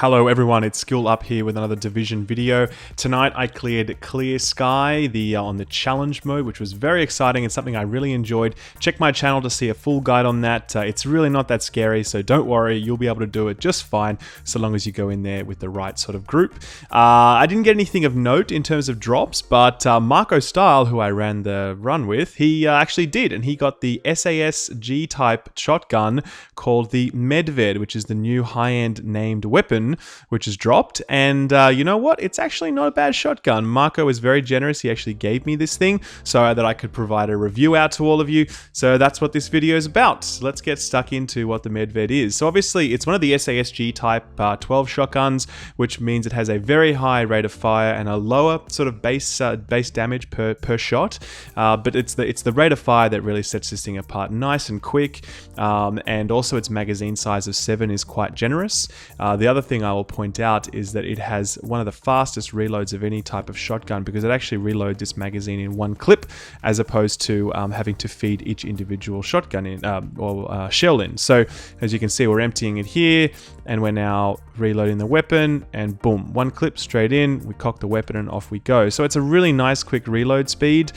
Hello everyone, it's Skill Up here with another Division video. Tonight I cleared Clear Sky on the challenge mode, which was very exciting and something I really enjoyed. Check my channel to see a full guide on that. It's really not that scary, so don't worry, you'll be able to do it just fine so long as you go in there with the right sort of group. I didn't get anything of note in terms of drops, but Marco Style, who I ran the run with, he actually did, and he got the SAS G-type shotgun called the Medved, which is the new high-end named weapon, which is dropped. And you know what? It's actually not a bad shotgun. Marco was very generous. He actually gave me this thing so that I could provide a review out to all of you. So that's what this video is about. So let's get stuck into what the Medved is. So obviously it's one of the SASG type 12 shotguns, which means it has a very high rate of fire and a lower sort of base damage per shot. But it's the rate of fire that really sets this thing apart. Nice and quick. And also its magazine size of 7 is quite generous. The other thing I will point out is that it has one of the fastest reloads of any type of shotgun, because it actually reloads this magazine in one clip as opposed to having to feed each individual shotgun in or shell in. So as you can see, we're emptying it here and we're now reloading the weapon, and boom, one clip straight in, we cock the weapon and off we go. So it's a really nice quick reload speed.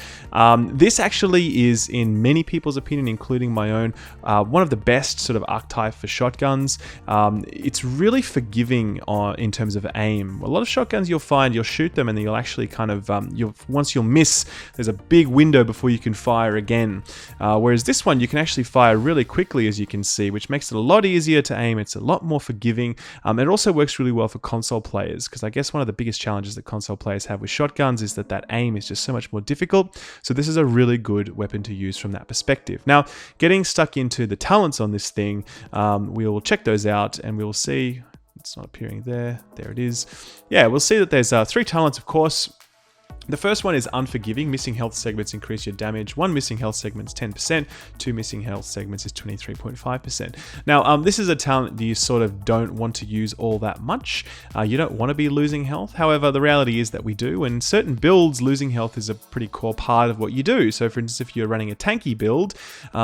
This actually is, in many people's opinion, including my own, one of the best sort of archetype for shotguns. It's really forgiving in terms of aim. A lot of shotguns you'll find, you'll shoot them and you'll actually kind of, once you'll miss, there's a big window before you can fire again. Whereas this one, you can actually fire really quickly, as you can see, which makes it a lot easier to aim. It's a lot more forgiving. It also works really well for console players, because I guess one of the biggest challenges that console players have with shotguns is that aim is just so much more difficult. So this is a really good weapon to use from that perspective. Now, getting stuck into the talents on this thing, we will check those out and we'll see. It's not appearing there. There it is. Yeah, we'll see that there's 3 talents, of course. The first one is Unforgiving. Missing health segments increase your damage. 1 missing health segment is 10%. 2 missing health segments is 23.5%. Now, this is a talent that you sort of don't want to use all that much. You don't want to be losing health. However, the reality is that we do. And certain builds, losing health is a pretty core part of what you do. So, for instance, if you're running a tanky build,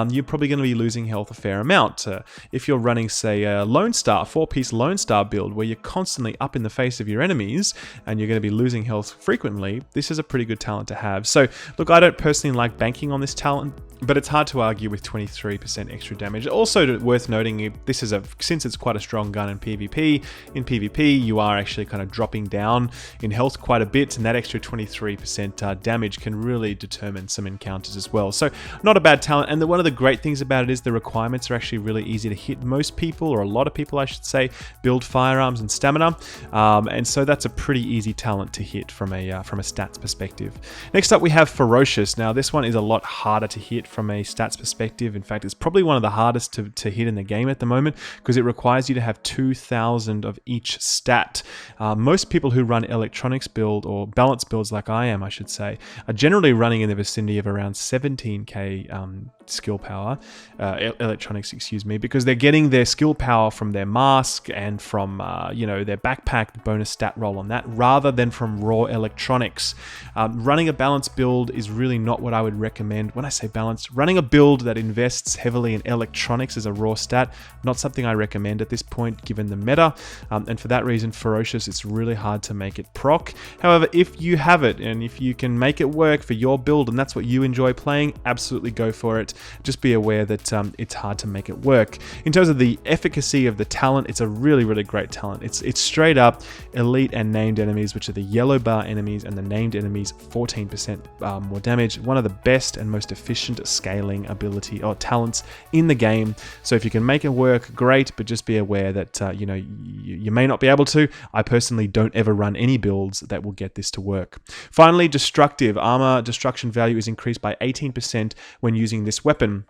you're probably going to be losing health a fair amount. If you're running, say, a Lone Star, 4-piece Lone Star build, where you're constantly up in the face of your enemies and you're going to be losing health frequently, this is a pretty good talent to have. So look, I don't personally like banking on this talent, but it's hard to argue with 23% extra damage. Also worth noting, this is since it's quite a strong gun in PvP. In PvP, you are actually kind of dropping down in health quite a bit, and that extra 23% damage can really determine some encounters as well. So not a bad talent. And one of the great things about it is the requirements are actually really easy to hit. Most people, or a lot of people I should say, build firearms and stamina, and so that's a pretty easy talent to hit from a stats perspective. Next up, we have Ferocious. Now this one is a lot harder to hit from a stats perspective. In fact, it's probably one of the hardest to hit in the game at the moment, because it requires you to have 2,000 of each stat. Most people who run electronics build, or balance builds like I am, I should say, are generally running in the vicinity of around 17k skill power, electronics, excuse me, because they're getting their skill power from their mask and from their backpack, bonus stat roll on that, rather than from raw electronics. Running a balance build is really not what I would recommend. When I say balance, running a build that invests heavily in electronics as a raw stat, not something I recommend at this point given the meta, and for that reason, Ferocious, it's really hard to make it proc. However, if you have it and if you can make it work for your build and that's what you enjoy playing, absolutely go for it. Just be aware that it's hard to make it work. In terms of the efficacy of the talent, it's a really, really great talent. It's straight up elite and named enemies, which are the yellow bar enemies, and the named enemies 14% more damage. One of the best and most efficient scaling ability or talents in the game. So if you can make it work, great, but just be aware that you may not be able to. I personally don't ever run any builds that will get this to work. Finally, Destructive. Armor destruction value is increased by 18% when using this weapon.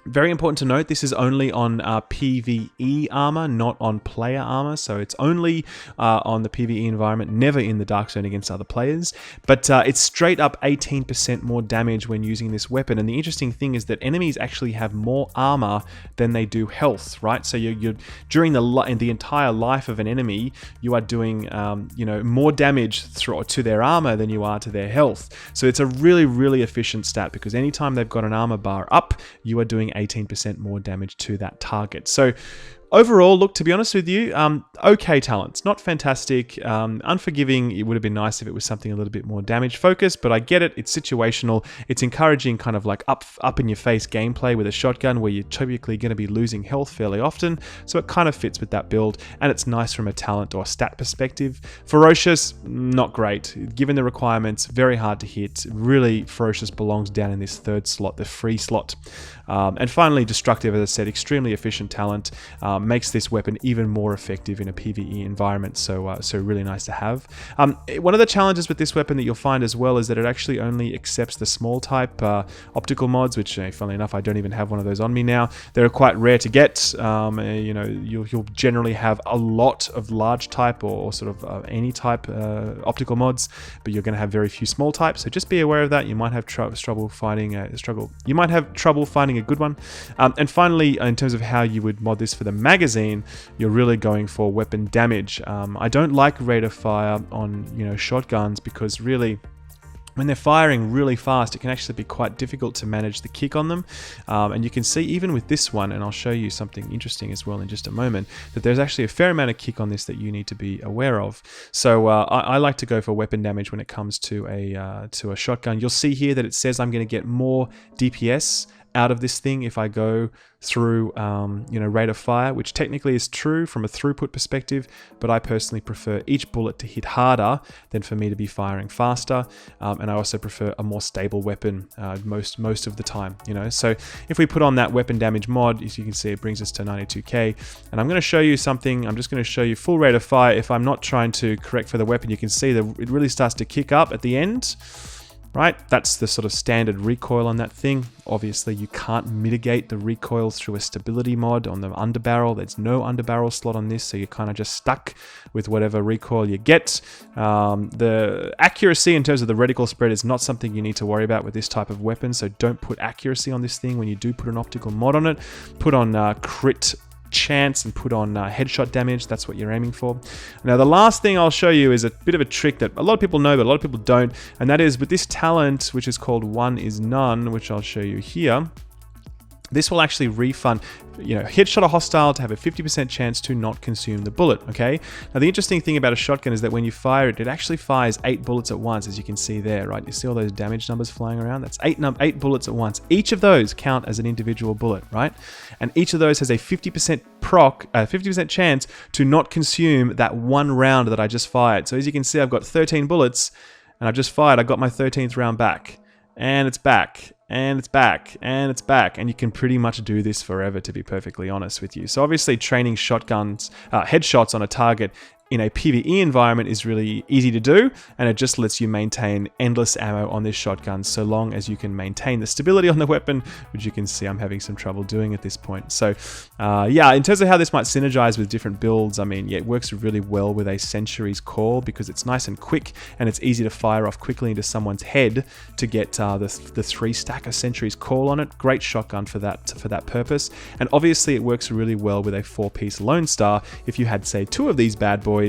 Very important to note, this is only on PvE armor, not on player armor. So it's only on the PvE environment, never in the Dark Zone against other players. But it's straight up 18% more damage when using this weapon. And the interesting thing is that enemies actually have more armor than they do health, right? So you're during the entire life of an enemy, you are doing more damage to their armor than you are to their health. So it's a really, really efficient stat, because anytime they've got an armor bar up, you are doing 18% more damage to that target. So Overall, look, to be honest with you, okay talents, not fantastic. Unforgiving, it would have been nice if it was something a little bit more damage focused, but I get it. It's situational. It's encouraging kind of like up in your face gameplay with a shotgun where you're typically going to be losing health fairly often. So it kind of fits with that build, and it's nice from a talent or stat perspective. Ferocious, not great. Given the requirements, very hard to hit. Really, Ferocious belongs down in this third slot, the free slot. And finally, Destructive, as I said, extremely efficient talent. Makes this weapon even more effective in a PvE environment, so really nice to have. One of the challenges with this weapon that you'll find as well is that it actually only accepts the small type optical mods, which, funnily enough, I don't even have one of those on me now. They're quite rare to get. You know, you'll generally have a lot of large type or sort of any type optical mods, but you're going to have very few small types. So just be aware of that. You might have trouble finding You might have trouble finding a good one. And finally, in terms of how you would mod this for the magazine, you're really going for weapon damage. I don't like rate of fire on shotguns because really, when they're firing really fast, it can actually be quite difficult to manage the kick on them. And you can see even with this one, and I'll show you something interesting as well in just a moment, that there's actually a fair amount of kick on this that you need to be aware of. So I like to go for weapon damage when it comes to a shotgun. You'll see here that it says I'm going to get more DPS out of this thing if I go through rate of fire, which technically is true from a throughput perspective, but I personally prefer each bullet to hit harder than for me to be firing faster, and I also prefer a more stable weapon most of the time. So if we put on that weapon damage mod, as you can see, it brings us to 92k, and I'm going to show you something. I'm just going to show you full rate of fire. If I'm not trying to correct for the weapon, you can see that it really starts to kick up at the end. Right, that's the sort of standard recoil on that thing. Obviously, you can't mitigate the recoil through a stability mod on the underbarrel. There's no underbarrel slot on this, so you're kind of just stuck with whatever recoil you get. The accuracy in terms of the reticle spread is not something you need to worry about with this type of weapon, so don't put accuracy on this thing when you do put an optical mod on it. Put on crit chance and put on headshot damage. That's what you're aiming for. Now, the last thing I'll show you is a bit of a trick that a lot of people know, but a lot of people don't, and that is with this talent, which is called One is None, which I'll show you here. This will actually refund, headshot a hostile to have a 50% chance to not consume the bullet, okay? Now, the interesting thing about a shotgun is that when you fire it, it actually fires 8 bullets at once, as you can see there, right? You see all those damage numbers flying around? That's 8 bullets at once. Each of those count as an individual bullet, right? And each of those has a 50% chance to not consume that one round that I just fired. So as you can see, I've got 13 bullets, and I've just fired. I got my 13th round back, and it's back. And it's back, and it's back, and you can pretty much do this forever, to be perfectly honest with you. So obviously training shotguns, headshots on a target in a PvE environment is really easy to do, and it just lets you maintain endless ammo on this shotgun so long as you can maintain the stability on the weapon, which you can see I'm having some trouble doing at this point. So yeah, in terms of how this might synergize with different builds, I mean, yeah, it works really well with a Sentry's Call because it's nice and quick, and it's easy to fire off quickly into someone's head to get the 3-stack of Sentry's Call on it. Great shotgun for that purpose. And obviously it works really well with a 4-piece Lone Star. If you had, say, 2 of these bad boys,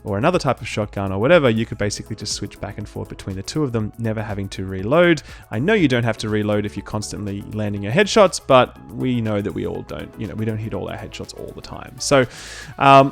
or another type of shotgun or whatever, you could basically just switch back and forth between the 2 of them, never having to reload. I know you don't have to reload if you're constantly landing your headshots, but we know that we all don't. We don't hit all our headshots all the time. So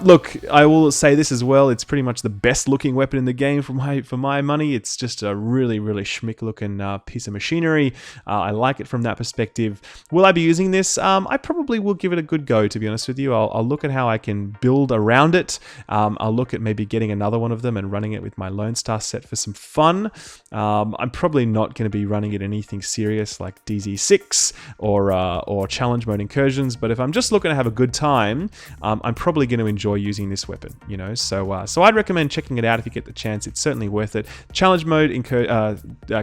look, I will say this as well. It's pretty much the best looking weapon in the game for my money. It's just a really, really schmick looking piece of machinery. I like it from that perspective. Will I be using this? I probably will give it a good go, to be honest with you. I'll look at how I can build around it. I'll look at maybe getting another one of them and running it with my Lone Star set for some fun. I'm probably not going to be running it anything serious like DZ6 or challenge mode incursions, but if I'm just looking to have a good time, I'm probably going to enjoy using this weapon, so I'd recommend checking it out if you get the chance. It's certainly worth it. Challenge mode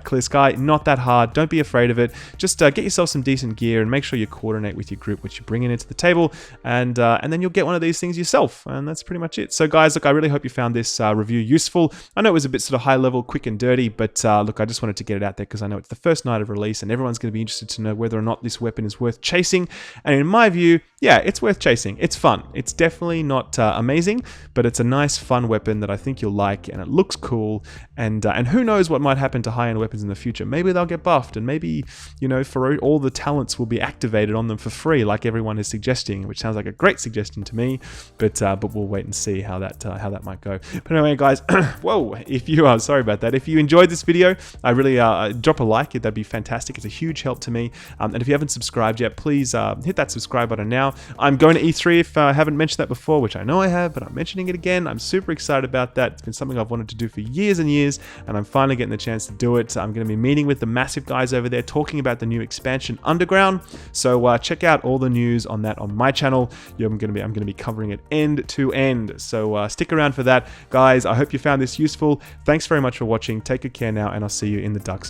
Clear Sky, not that hard. Don't be afraid of it. Just get yourself some decent gear and make sure you coordinate with your group what you're bringing into the table, and then you'll get one of these things yourself, and that's pretty much it. So guys, look, I really hope you found this review useful. I know it was a bit sort of high level, quick and dirty, but look, I just wanted to get it out there because I know it's the first night of release and everyone's going to be interested to know whether or not this weapon is worth chasing. And in my view, yeah, it's worth chasing. It's fun. It's definitely not amazing, but it's a nice, fun weapon that I think you'll like, and it looks cool. And who knows what might happen to high-end weapons in the future? Maybe they'll get buffed, and maybe, you know, for all the talents will be activated on them for free, like everyone is suggesting, which sounds like a great suggestion to me. But we'll wait and see how that might go. But anyway, guys, whoa! If you are sorry about that, if you enjoyed this video, I really drop a like. That'd be fantastic. It's a huge help to me. And if you haven't subscribed yet, please hit that subscribe button now. I'm going to E3 if I haven't mentioned that before, which I know I have, but I'm mentioning it again. I'm super excited about that. It's been something I've wanted to do for years and years, and I'm finally getting the chance to do it. I'm going to be meeting with the massive guys over there, talking about the new expansion Underground. So check out all the news on that on my channel. I'm going to be covering it end to end. So stick around for that, guys. I hope you found this useful. Thanks very much for watching. Take good care now, and I'll see you in the dark side.